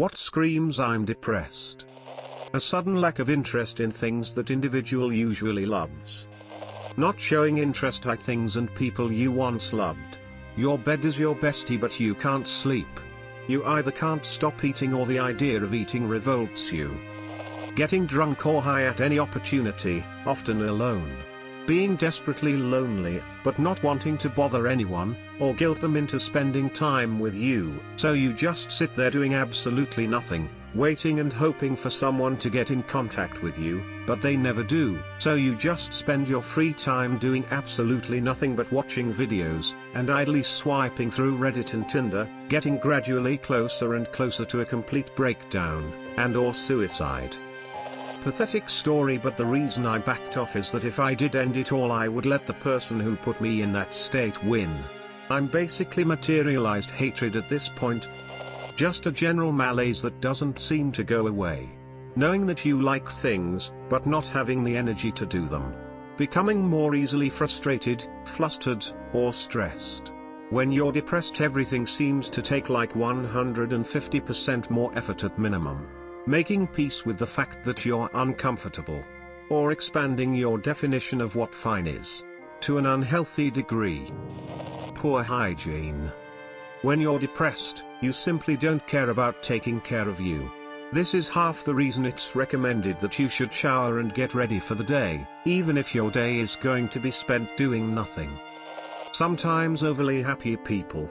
What screams I'm depressed? A sudden lack of interest in things that individual usually loves. Not showing interest in things and people you once loved. Your bed is your bestie but you can't sleep. You either can't stop eating or the idea of eating revolts you. Getting drunk or high at any opportunity, often alone. Being desperately lonely, but not wanting to bother anyone, or guilt them into spending time with you, so you just sit there doing absolutely nothing, waiting and hoping for someone to get in contact with you, but they never do, so you just spend your free time doing absolutely nothing but watching videos, and idly swiping through Reddit and Tinder, getting gradually closer and closer to a complete breakdown, and/or suicide. Pathetic story, but the reason I backed off is that if I did end it all I would let the person who put me in that state win. I'm basically materialized hatred at this point. Just a general malaise that doesn't seem to go away. Knowing that you like things, but not having the energy to do them. Becoming more easily frustrated, flustered, or stressed. When you're depressed everything seems to take like 150% more effort at minimum. Making peace with the fact that you're uncomfortable. Or expanding your definition of what fine is. To an unhealthy degree. Poor hygiene. When you're depressed, you simply don't care about taking care of you. This is half the reason it's recommended that you should shower and get ready for the day, even if your day is going to be spent doing nothing. Sometimes overly happy people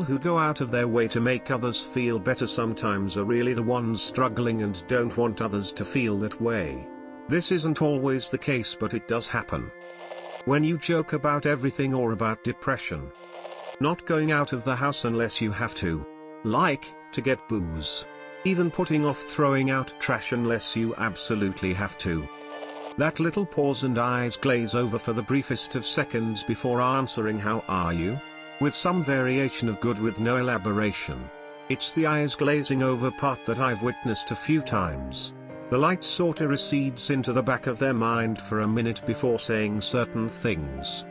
who go out of their way to make others feel better sometimes are really the ones struggling and don't want others to feel that way. This isn't always the case, but it does happen. When you joke about everything or about depression. Not going out of the house unless you have to. Like, to get booze. Even putting off throwing out trash unless you absolutely have to. That little pause and eyes glaze over for the briefest of seconds before answering "How are you?" with some variation of good with no elaboration. It's the eyes glazing over part that I've witnessed a few times. The light sorta recedes into the back of their mind for a minute before saying certain things.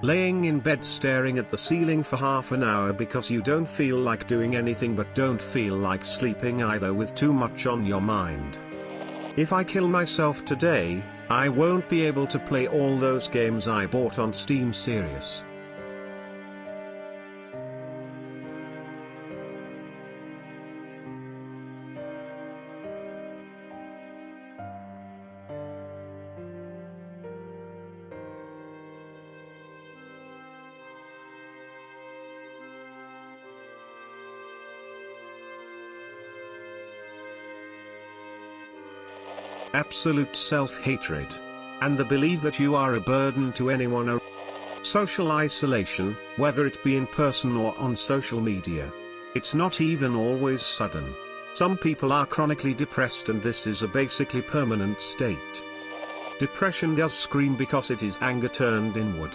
Laying in bed staring at the ceiling for half an hour because you don't feel like doing anything but don't feel like sleeping either with too much on your mind. If I kill myself today, I won't be able to play all those games I bought on Steam Serious. Absolute self-hatred. And the belief that you are a burden to anyone or social isolation, whether it be in person or on social media. It's not even always sudden. Some people are chronically depressed and this is a basically permanent state. Depression does scream because it is anger turned inward.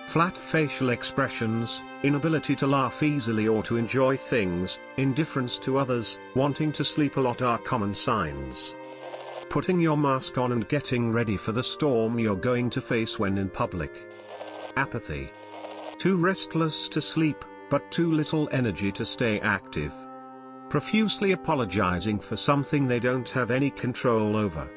Flat facial expressions, inability to laugh easily or to enjoy things, indifference to others, wanting to sleep a lot are common signs. Putting your mask on and getting ready for the storm you're going to face when in public. Apathy. Too restless to sleep, but too little energy to stay active. Profusely apologizing for something they don't have any control over.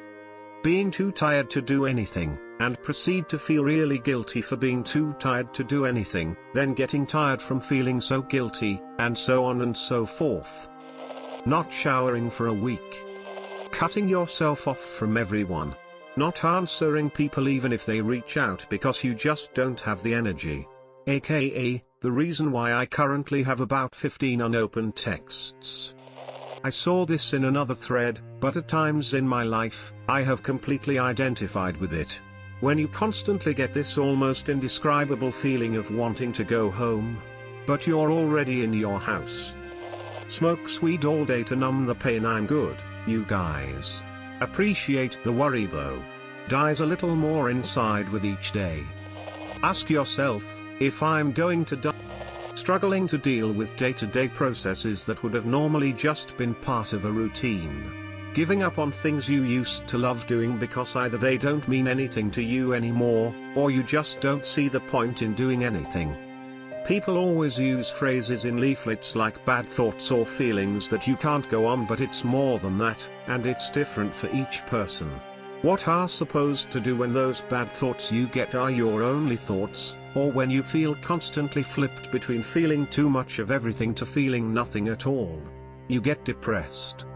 Being too tired to do anything, and proceed to feel really guilty for being too tired to do anything, then getting tired from feeling so guilty, and so on and so forth. Not showering for a week. Cutting yourself off from everyone. Not answering people even if they reach out because you just don't have the energy. AKA, the reason why I currently have about 15 unopened texts. I saw this in another thread, but at times in my life, I have completely identified with it. When you constantly get this almost indescribable feeling of wanting to go home, but you're already in your house. Smokes weed all day to numb the pain. I'm good, you guys. Appreciate the worry though. Dies a little more inside with each day. Ask yourself, if I'm going to die. Struggling to deal with day-to-day processes that would have normally just been part of a routine. Giving up on things you used to love doing because either they don't mean anything to you anymore, or you just don't see the point in doing anything. People always use phrases in leaflets like bad thoughts or feelings that you can't go on, but it's more than that, and it's different for each person. What are supposed to do when those bad thoughts you get are your only thoughts, or when you feel constantly flipped between feeling too much of everything to feeling nothing at all? You get depressed.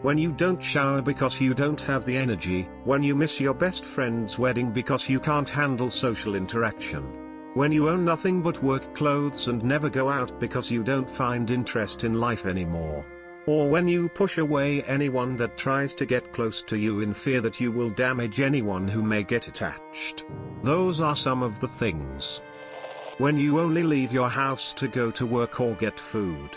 When you don't shower because you don't have the energy, when you miss your best friend's wedding because you can't handle social interaction. When you own nothing but work clothes and never go out because you don't find interest in life anymore. Or when you push away anyone that tries to get close to you in fear that you will damage anyone who may get attached. Those are some of the things. When you only leave your house to go to work or get food.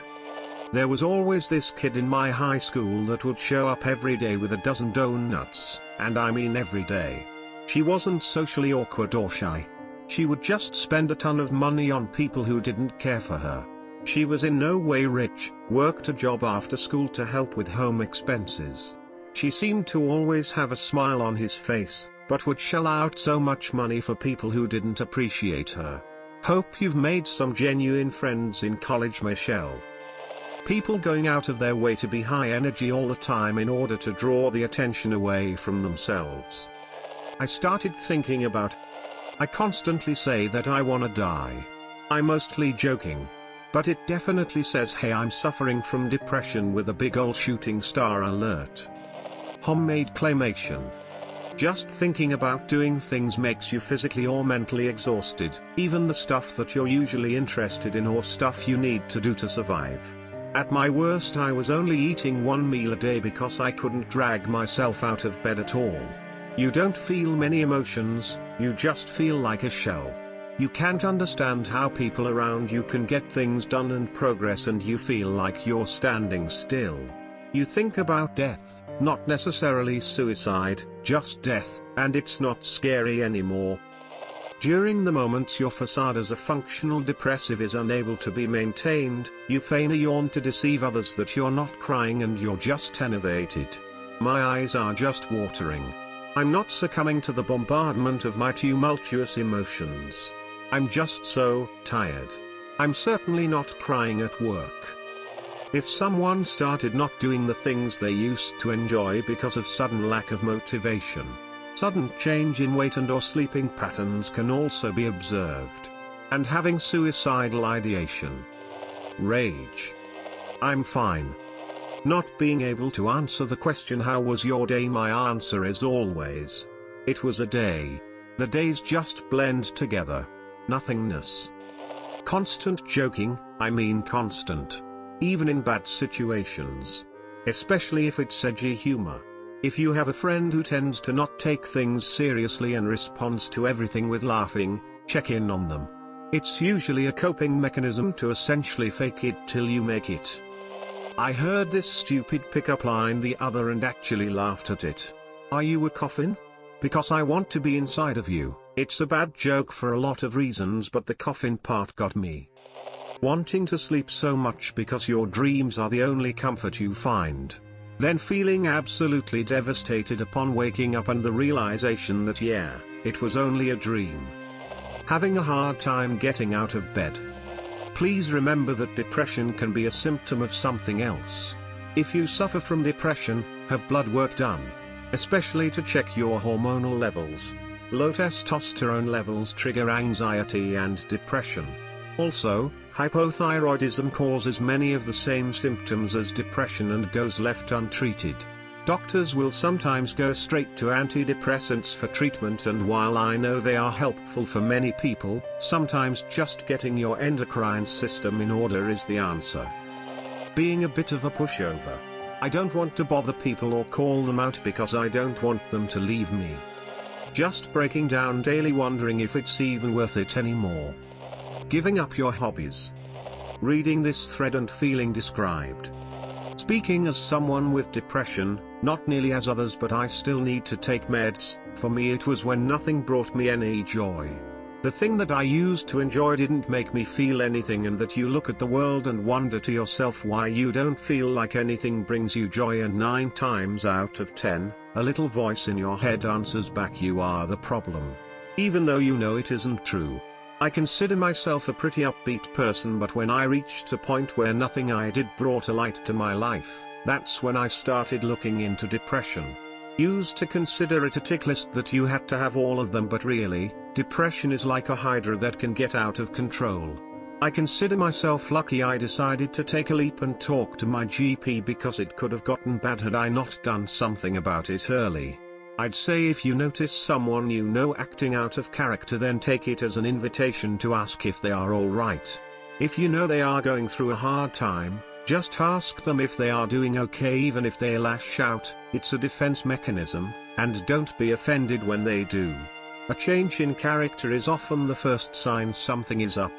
There was always this kid in my high school that would show up every day with a dozen donuts, and I mean every day. She wasn't socially awkward or shy. She would just spend a ton of money on people who didn't care for her. She was in no way rich, worked a job after school to help with home expenses. She seemed to always have a smile on his face, but would shell out so much money for people who didn't appreciate her. Hope you've made some genuine friends in college, Michelle. People going out of their way to be high energy all the time in order to draw the attention away from themselves. I started thinking about. I constantly say that I wanna die. I'm mostly joking. But it definitely says, hey, I'm suffering from depression with a big ol' shooting star alert. Homemade claymation. Just thinking about doing things makes you physically or mentally exhausted, even the stuff that you're usually interested in or stuff you need to do to survive. At my worst, I was only eating one meal a day because I couldn't drag myself out of bed at all. You don't feel many emotions, you just feel like a shell. You can't understand how people around you can get things done and progress, and you feel like you're standing still. You think about death, not necessarily suicide, just death, and it's not scary anymore. During the moments your facade as a functional depressive is unable to be maintained, you feign a yawn to deceive others that you're not crying and you're just enervated. My eyes are just watering. I'm not succumbing to the bombardment of my tumultuous emotions. I'm just so tired. I'm certainly not crying at work. If someone started not doing the things they used to enjoy because of sudden lack of motivation, sudden change in weight and or sleeping patterns can also be observed. And having suicidal ideation. Rage. I'm fine. Not being able to answer the question, how was your day? My answer is always, it was a day. The days just blend together. Nothingness. Constant joking, I mean constant. Even in bad situations. Especially if it's edgy humor. If you have a friend who tends to not take things seriously and responds to everything with laughing, check in on them. It's usually a coping mechanism to essentially fake it till you make it. I heard this stupid pickup line the other and actually laughed at it. Are you a coffin? Because I want to be inside of you. It's a bad joke for a lot of reasons, but the coffin part got me. Wanting to sleep so much because your dreams are the only comfort you find. Then feeling absolutely devastated upon waking up and the realization that yeah, it was only a dream. Having a hard time getting out of bed. Please remember that depression can be a symptom of something else. If you suffer from depression, have blood work done. Especially to check your hormonal levels. Low testosterone levels trigger anxiety and depression. Also, hypothyroidism causes many of the same symptoms as depression and goes left untreated. Doctors will sometimes go straight to antidepressants for treatment, and while I know they are helpful for many people, sometimes just getting your endocrine system in order is the answer. Being a bit of a pushover. I don't want to bother people or call them out because I don't want them to leave me. Just breaking down daily, wondering if it's even worth it anymore. Giving up your hobbies. Reading this thread and feeling described. Speaking as someone with depression, not nearly as others, but I still need to take meds. For me it was when nothing brought me any joy. The thing that I used to enjoy didn't make me feel anything, and that you look at the world and wonder to yourself why you don't feel like anything brings you joy, and 9 times out of 10, a little voice in your head answers back, you are the problem. Even though you know it isn't true. I consider myself a pretty upbeat person, but when I reached a point where nothing I did brought a light to my life, that's when I started looking into depression. Used to consider it a tick list that you had to have all of them, but really, depression is like a hydra that can get out of control. I consider myself lucky I decided to take a leap and talk to my GP, because it could have gotten bad had I not done something about it early. I'd say if you notice someone you know acting out of character, then take it as an invitation to ask if they are alright. If you know they are going through a hard time, just ask them if they are doing okay, even if they lash out. It's a defense mechanism, and don't be offended when they do. A change in character is often the first sign something is up.